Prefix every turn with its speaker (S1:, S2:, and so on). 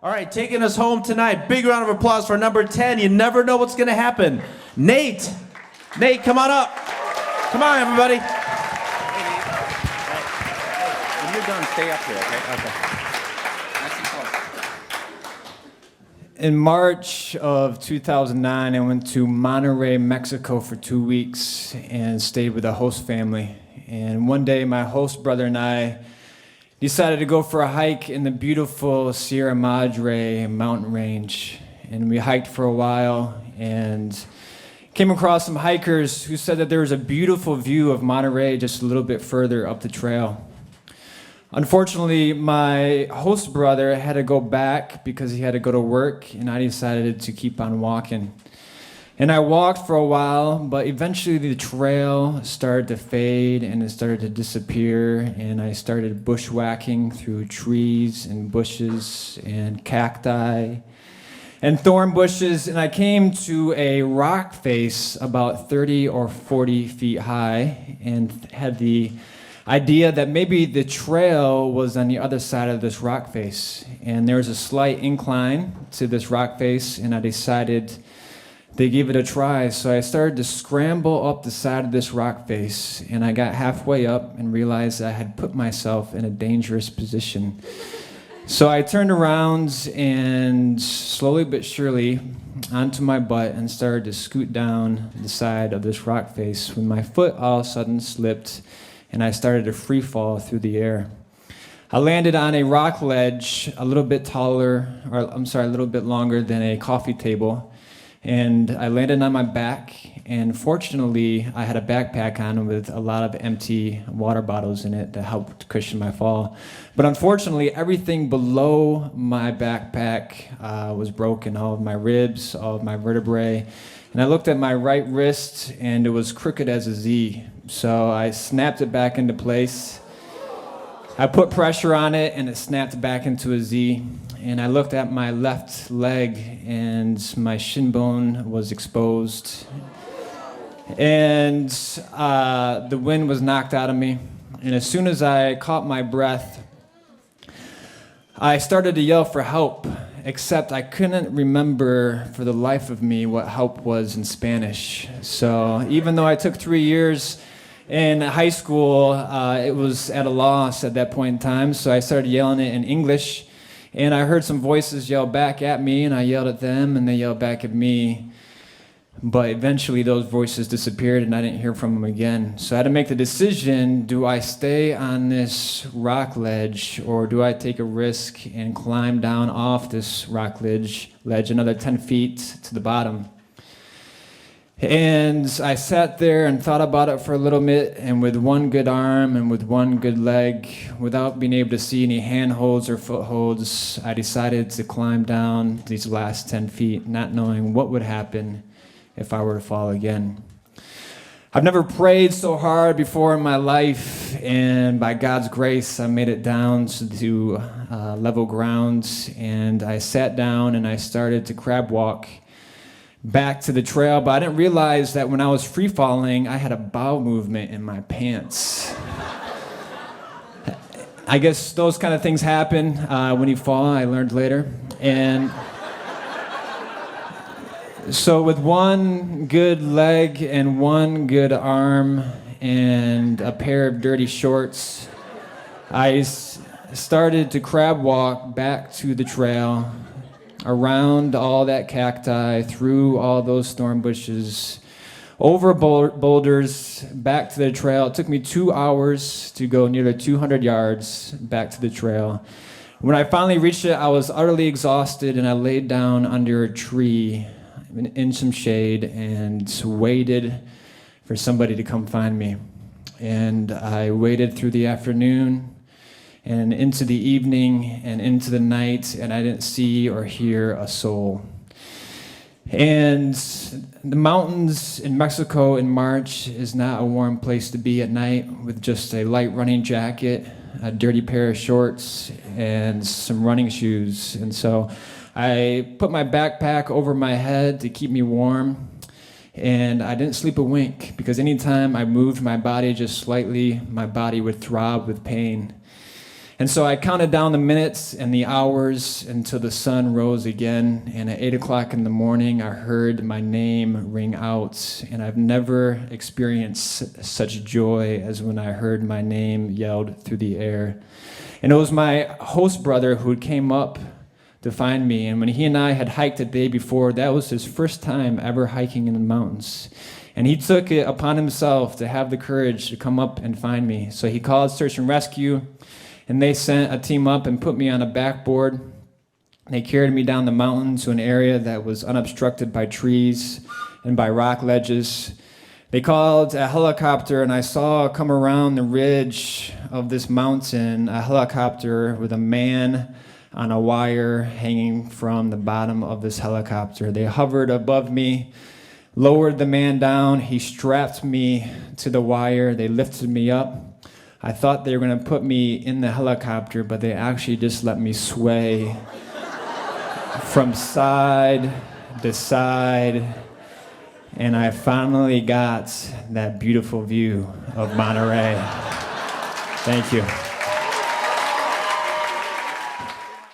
S1: All right, taking us home tonight. Big round of applause for number 10. You never know what's going to happen. Nate. Nate, come on up. Come on, everybody.
S2: When you're done, stay up here, okay? Okay. Nice and close.
S3: In March of 2009, I went to Monterrey, Mexico for 2 weeks and stayed with a host family. And one day, my host brother and I decided to go for a hike in the beautiful Sierra Madre mountain range. And we hiked for a while and came across some hikers who said that there was a beautiful view of Monterey just a little bit further up the trail. Unfortunately, my host brother had to go back because he had to go to work, and I decided to keep on walking. And I walked for a while, but eventually the trail started to fade and it started to disappear, and I started bushwhacking through trees and bushes and cacti and thorn bushes, and I came to a rock face about 30 or 40 feet high and had the idea that maybe the trail was on the other side of this rock face. And there was a slight incline to this rock face, and I decided to give it a try. So I started to scramble up the side of this rock face, and I got halfway up and realized I had put myself in a dangerous position. So I turned around and slowly but surely onto my butt and started to scoot down the side of this rock face when my foot all of a sudden slipped and I started to free fall through the air. I landed on a rock ledge a little bit a little bit longer than a coffee table, and I landed on my back, and fortunately I had a backpack on with a lot of empty water bottles in it that helped cushion my fall. But unfortunately, everything below my backpack was broken, all of my ribs, all of my vertebrae. And I looked at my right wrist, and it was crooked as a Z. So I snapped it back into place. I put pressure on it, and it snapped back into a Z. And I looked at my left leg, and my shin bone was exposed. And the wind was knocked out of me. And as soon as I caught my breath, I started to yell for help, except I couldn't remember for the life of me what help was in Spanish. So even though I took 3 years in high school, it was at a loss at that point in time. So I started yelling it in English. And I heard some voices yell back at me, and I yelled at them, and they yelled back at me. But eventually those voices disappeared, and I didn't hear from them again. So I had to make the decision, do I stay on this rock ledge, or do I take a risk and climb down off this rock ledge another 10 feet to the bottom? And I sat there and thought about it for a little bit, and with one good arm and with one good leg, without being able to see any handholds or footholds, I decided to climb down these last 10 feet, not knowing what would happen if I were to fall again. I've never prayed so hard before in my life, and by God's grace, I made it down to level ground, and I sat down and I started to crab walk back to the trail, but I didn't realize that when I was free falling, I had a bowel movement in my pants. I guess those kind of things happen when you fall, I learned later. And so with one good leg and one good arm and a pair of dirty shorts, I started to crab walk back to the trail, around all that cacti, through all those thorn bushes, over boulders, back to the trail. It took me 2 hours to go nearly 200 yards back to the trail. When I finally reached it, I was utterly exhausted, and I laid down under a tree in some shade and waited for somebody to come find me. And I waited through the afternoon and into the evening and into the night, and I didn't see or hear a soul. And the mountains in Mexico in March is not a warm place to be at night with just a light running jacket, a dirty pair of shorts, and some running shoes. And so I put my backpack over my head to keep me warm, and I didn't sleep a wink because anytime I moved my body just slightly, my body would throb with pain. And so I counted down the minutes and the hours until the sun rose again. And at 8 o'clock in the morning, I heard my name ring out. And I've never experienced such joy as when I heard my name yelled through the air. And it was my host brother who came up to find me. And when he and I had hiked the day before, that was his first time ever hiking in the mountains. And he took it upon himself to have the courage to come up and find me. So he called search and rescue. And they sent a team up and put me on a backboard. They carried me down the mountain to an area that was unobstructed by trees and by rock ledges. They called a helicopter, and I saw come around the ridge of this mountain a helicopter with a man on a wire hanging from the bottom of this helicopter. They hovered above me, lowered the man down. He strapped me to the wire. They lifted me up. I thought they were going to put me in the helicopter, but they actually just let me sway from side to side, and I finally got that beautiful view of Monterey. Thank you.